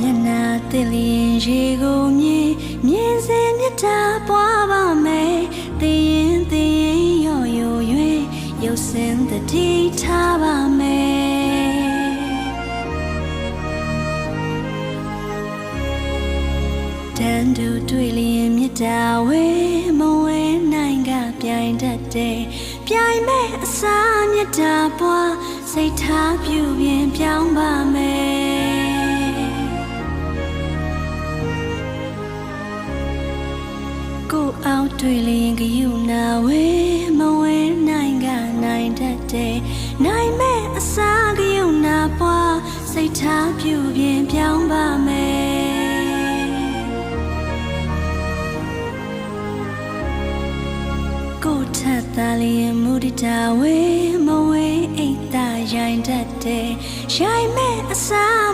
မျက်နှာသစ်လျင်ရေကိုမြင်စင်မြတ်တာပွားပါမယ်သိရင်ရော့ရွရုပ်စင်တတိထားပါမယ်တန်တူတွေ့လျင်မြတ်တာဝဲမဝဲနိုင်ကပြိုင်တတ်တဲ့ပြိုင်မဲ့အစားမြတ်တာပွားစိတ်ထားပြုပြင်ပြောင်းပါမယ်ကိုအောင်တွေ့လျင်ကယူနာဝဲမဝဲနိုင်ကနိုင်တတ်တဲ့နိုင်မဲ့အစားကယူနာပွားစိတ်ထားပြုပြင်ပြောင်းပါမယ်ကိုထက်သားလျင်မူတတာဝဲမဝဲအိတ်သားရိုင်တတ်တဲ့ရိုင်မဲ့အစား